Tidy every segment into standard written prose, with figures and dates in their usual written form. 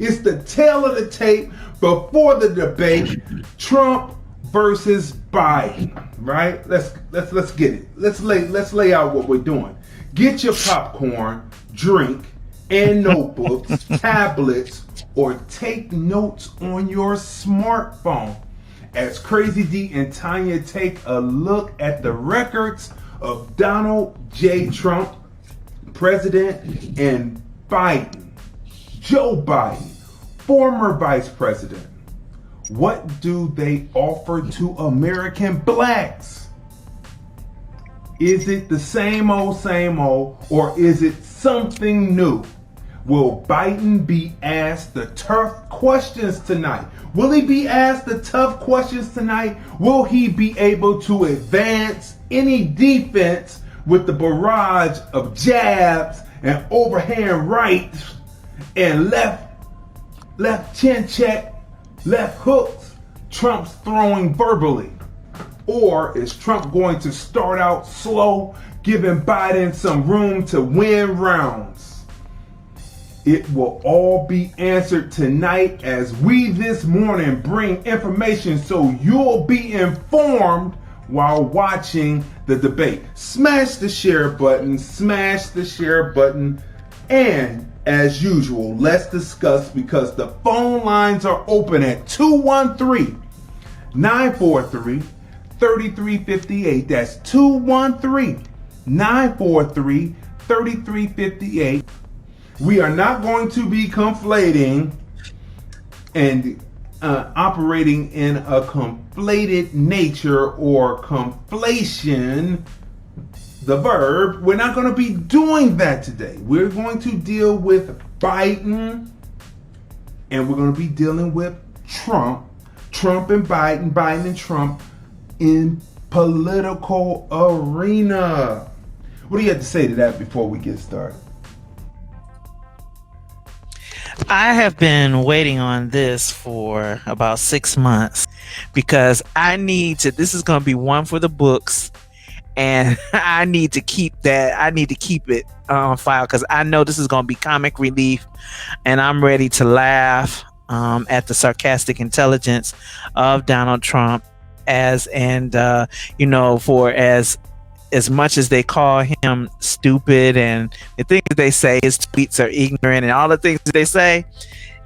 It's the tail of the tape before the debate. Trump versus Biden, right? Let's get it. Let's lay out what we're doing. Get your popcorn, drink, and notebooks, tablets, or take notes on your smartphone as Crazy D and Tanya take a look at the records of Donald J. Trump, President, and Biden, Joe Biden, former Vice President. What do they offer to American blacks? Is it the same old, or is it something new? Will Biden be asked the tough questions tonight? Will he be asked the tough questions tonight? Will he be able to advance any defense with the barrage of jabs and overhand rights and left chin check, left hooks Trump's throwing verbally? Or is Trump going to start out slow, giving Biden some room to win rounds? It will all be answered tonight as we this morning bring information so you'll be informed while watching the debate. Smash the share button, and as usual, let's discuss, because the phone lines are open at 213-943-3358. That's 213-943-3358. We are not going to be conflating and operating in a conflated nature or conflation, the verb. We're not going to be doing that today. We're going to deal with Biden, and we're going to be dealing with Trump and Biden and Trump in political arena. What do you have to say to that before we get started? I have been waiting on this for about 6 months because this is going to be one for the books, and I need to keep it on file because I know this is going to be comic relief, and I'm ready to laugh at the sarcastic intelligence of Donald Trump as much as they call him stupid and the things that they say, his tweets are ignorant and all the things that they say,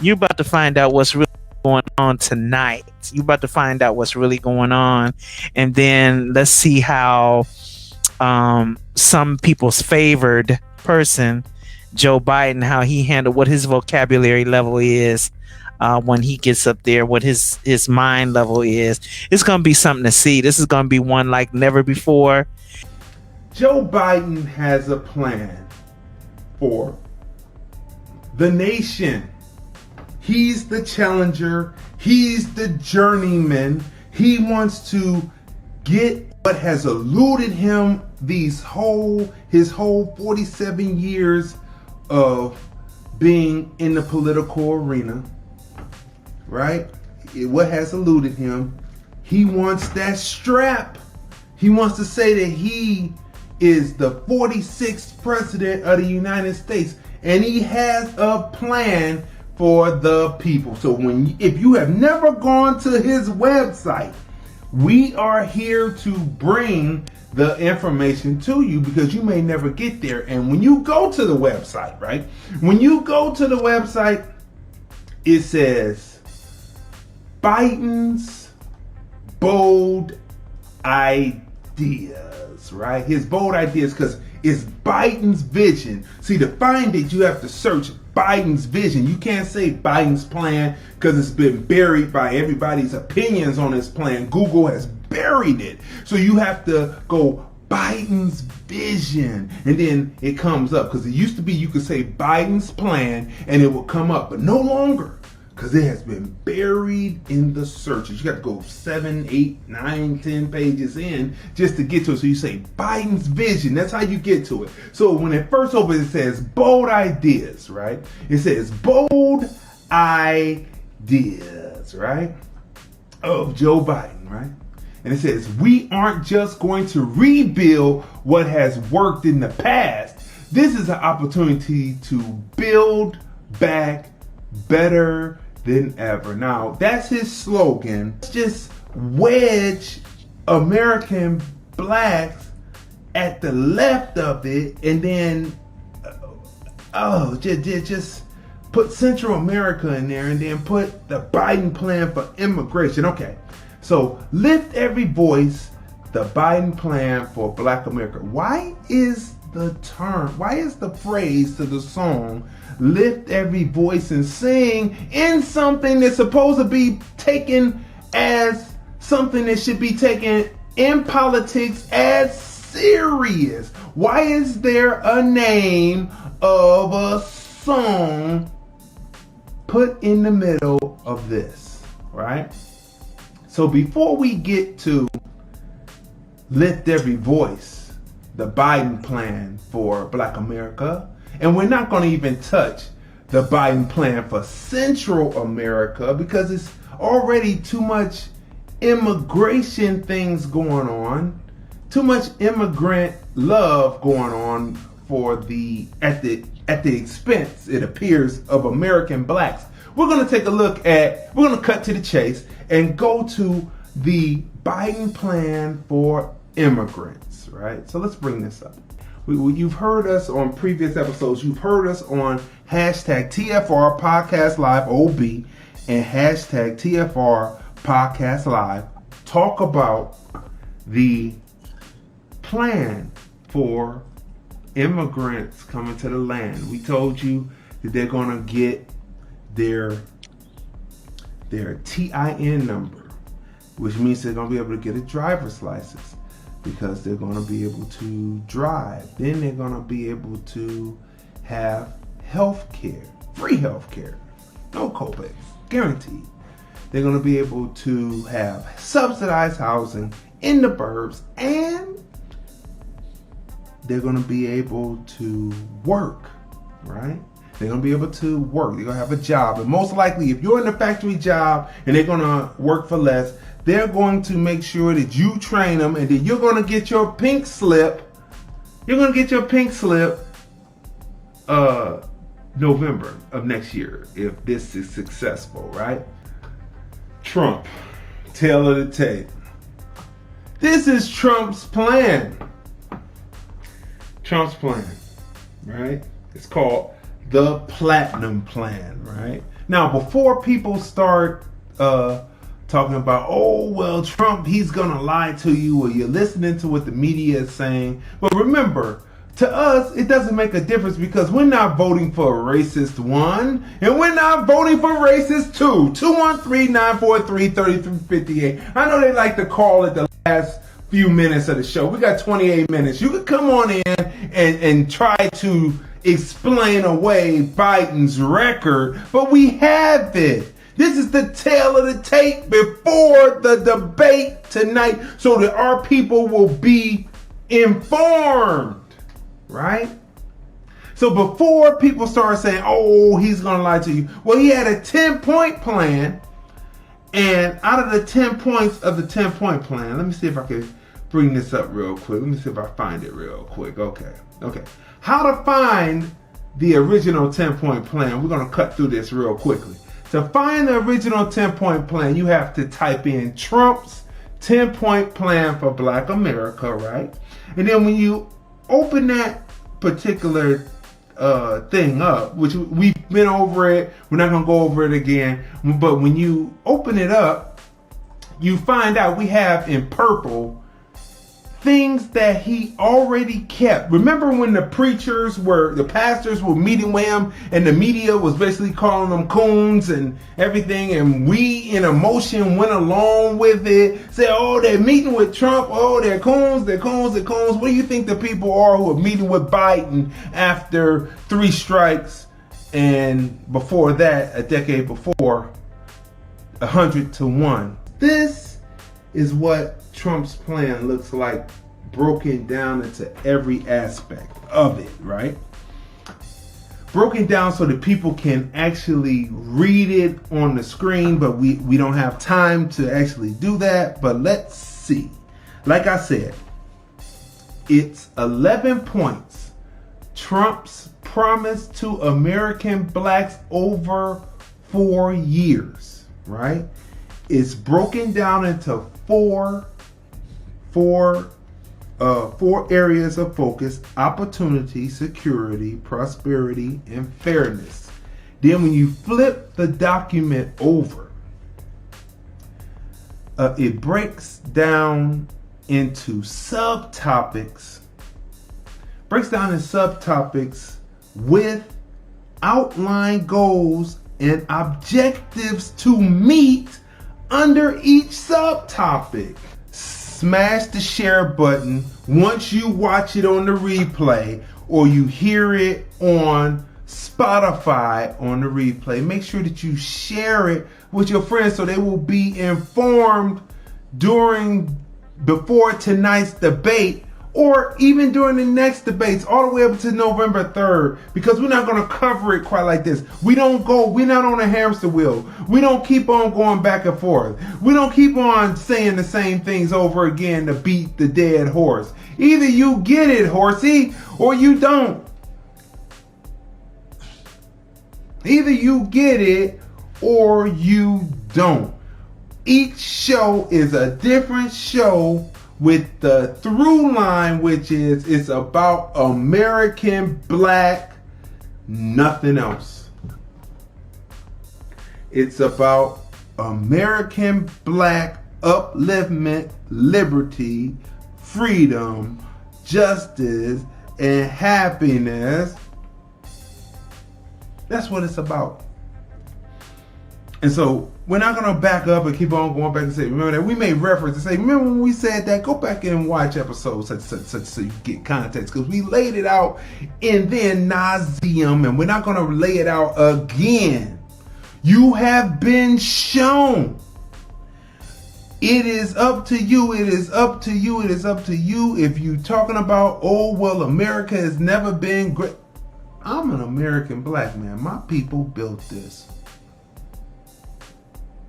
you're about to find out what's really going on tonight. You're about to find out what's really going on. And then let's see how some people's favored person, Joe Biden, how he handled, what his vocabulary level is when he gets up there, what his mind level is. It's going to be something to see. This is going to be one like never before. Joe Biden has a plan for the nation. He's the challenger. He's the journeyman. He wants to get what has eluded him his whole 47 years of being in the political arena, right? What has eluded him? He wants that strap. He wants to say that he is the 46th president of the United States, and he has a plan for the people. So if you have never gone to his website, we are here to bring the information to you because you may never get there. And when you go to the website, right? When you go to the website, it says Biden's bold ideas, right? His bold ideas, because it's Biden's vision. See, to find it, you have to search Biden's vision. You can't say Biden's plan because it's been buried by everybody's opinions on his plan. Google has buried it. So you have to go Biden's vision, and then it comes up, because it used to be you could say Biden's plan and it will come up, but no longer, because it has been buried in the searches. You got to go 7, 8, 9, 10 pages in just to get to it. So you say Biden's vision. That's how you get to it. So when it first opens, it says bold ideas, right? It says bold ideas, right? Of Joe Biden, right? And it says, we aren't just going to rebuild what has worked in the past. This is an opportunity to build back better than ever. Now, that's his slogan. Just wedge American blacks at the left of it, and then just put Central America in there, and then put the Biden plan for immigration. Okay, so lift every voice, the Biden plan for Black America. Why is the phrase to the song lift every voice and sing in something that's supposed to be taken as something that should be taken in politics as serious? Why is there a name of a song put in the middle of this, right? So before we get to lift every voice, the Biden plan for Black America, and we're not going to even touch the Biden plan for Central America because it's already too much immigration things going on, too much immigrant love going on at the expense, it appears, of American blacks. We're going to cut to the chase and go to the Biden plan for immigrants, right? So let's bring this up. You've heard us on previous episodes. You've heard us on hashtag TFR Podcast Live OB and hashtag TFR Podcast Live talk about the plan for immigrants coming to the land. We told you that they're going to get their TIN number, which means they're going to be able to get a driver's license because they're going to be able to drive. Then they're going to be able to have health care, free health care, no copays, guaranteed. They're going to be able to have subsidized housing in the burbs, and they're going to be able to work, right? They're going to be able to work. They're going to have a job. And most likely, if you're in a factory job and they're going to work for less, they're going to make sure that you train them, and then you're going to get your pink slip. You're going to get your pink slip November of next year if this is successful, right? Trump, tail of the tape. This is Trump's plan. Trump's plan, right? It's called the Platinum Plan, right? Now, before people start talking about, oh, well, Trump, he's gonna lie to you, or you're listening to what the media is saying. But remember, to us, it doesn't make a difference because we're not voting for a racist one, and we're not voting for racist two. 213-943-3358. I know they like to call it the last few minutes of the show. We got 28 minutes. You could come on in and try to explain away Biden's record, but we have it. This is the tail of the tape before the debate tonight so that our people will be informed, right? So before people start saying, oh, he's going to lie to you. Well, he had a 10-point plan, and out of the 10 points of the 10-point plan, let me see if I can bring this up real quick. Let me see if I find it real quick. Okay. How to find the original 10-point plan. We're going to cut through this real quickly. To find the original 10-point plan, you have to type in Trump's 10-point plan for Black America, right? And then when you open that particular thing up, which we've been over it, we're not going to go over it again, but when you open it up, you find out we have in purple things that he already kept. Remember when the pastors were meeting with him and the media was basically calling them coons and everything, and we in emotion went along with it, said, oh, they're meeting with Trump, oh, they're coons. What do you think the people are who are meeting with Biden after 3 strikes, and before that, a decade before, 100-1? This is what Trump's plan looks like, broken down into every aspect of it, right? Broken down so that people can actually read it on the screen, but we don't have time to actually do that. But let's see. Like I said, it's 11 points. Trump's promise to American blacks over 4 years, right? It's broken down into four areas of focus: opportunity, security, prosperity, and fairness. Then when you flip the document over, it breaks down into subtopics, with outline goals and objectives to meet under each subtopic. Smash the share button once you watch it on the replay or you hear it on Spotify on the replay. Make sure that you share it with your friends so they will be informed before tonight's debate, or even during the next debates, all the way up to November 3rd, because we're not going to cover it quite like this. We're not on a hamster wheel. We don't keep on going back and forth. We don't keep on saying the same things over again to beat the dead horse. Either you get it, horsey, or you don't. Either you get it or you don't. Each show is a different show with the through line, which is it's about American black, nothing else. It's about American black upliftment, liberty, freedom, justice, and happiness. That's what it's about. And so we're not going to back up and keep on going back and say, remember that we made reference and say, remember when we said that? Go back and watch episodes such so you get context, because we laid it out in the nauseum, and we're not going to lay it out again. You have been shown. It is up to you. It is up to you. It is up to you. If you're talking about, oh, well, America has never been great. I'm an American black man. My people built this.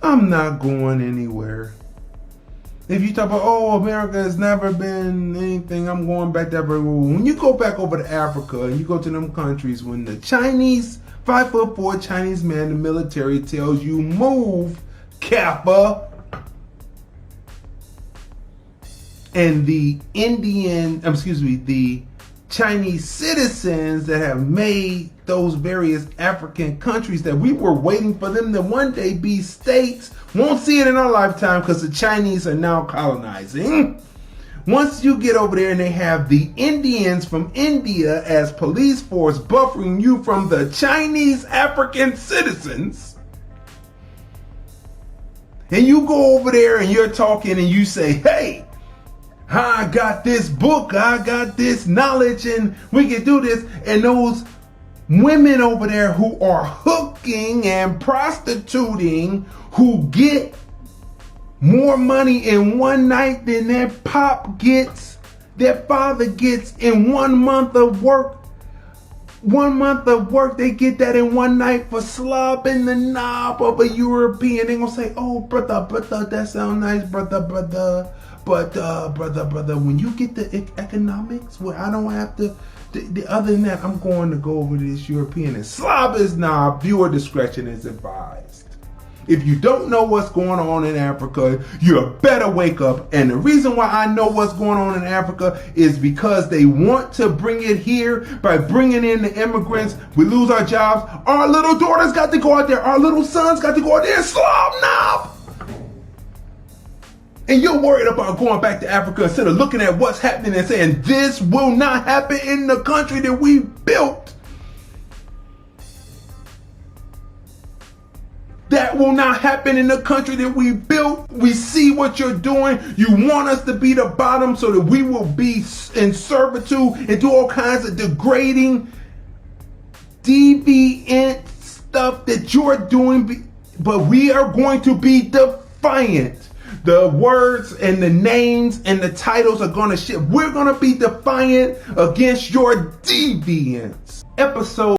I'm not going anywhere. If you talk about, oh, America has never been anything, I'm going back to Africa. When you go back over to Africa and you go to them countries, when the Chinese, 5'4" Chinese man in the military tells you, move, Kappa, and the the Chinese citizens that have made those various African countries that we were waiting for them to one day be states, won't see it in our lifetime because the Chinese are now colonizing. Once you get over there and they have the Indians from India as police force buffering you from the Chinese African citizens, and you go over there and you're talking and you say, hey, I got this book, I got this knowledge, and we can do this. And those women over there who are hooking and prostituting, who get more money in one night than their father gets in 1 month of work. 1 month of work, they get that in one night for slobbing the knob of a European. They gonna say, oh, brother, that sound nice, brother. But brother, when you get the economics, where I don't have to, other than that, I'm going to go over to this European and slob his knob. Viewer discretion is advised. If you don't know what's going on in Africa, you better wake up. And the reason why I know what's going on in Africa is because they want to bring it here by bringing in the immigrants. We lose our jobs. Our little daughters got to go out there. Our little sons got to go out there and slob knob. And you're worried about going back to Africa instead of looking at what's happening and saying, this will not happen in the country that we built. That will not happen in the country that we built. We see what you're doing. You want us to be the bottom so that we will be in servitude and do all kinds of degrading, deviant stuff that you're doing. But we are going to be defiant. The words and the names and the titles are going to shift. We're going to be defiant against your deviance. Episode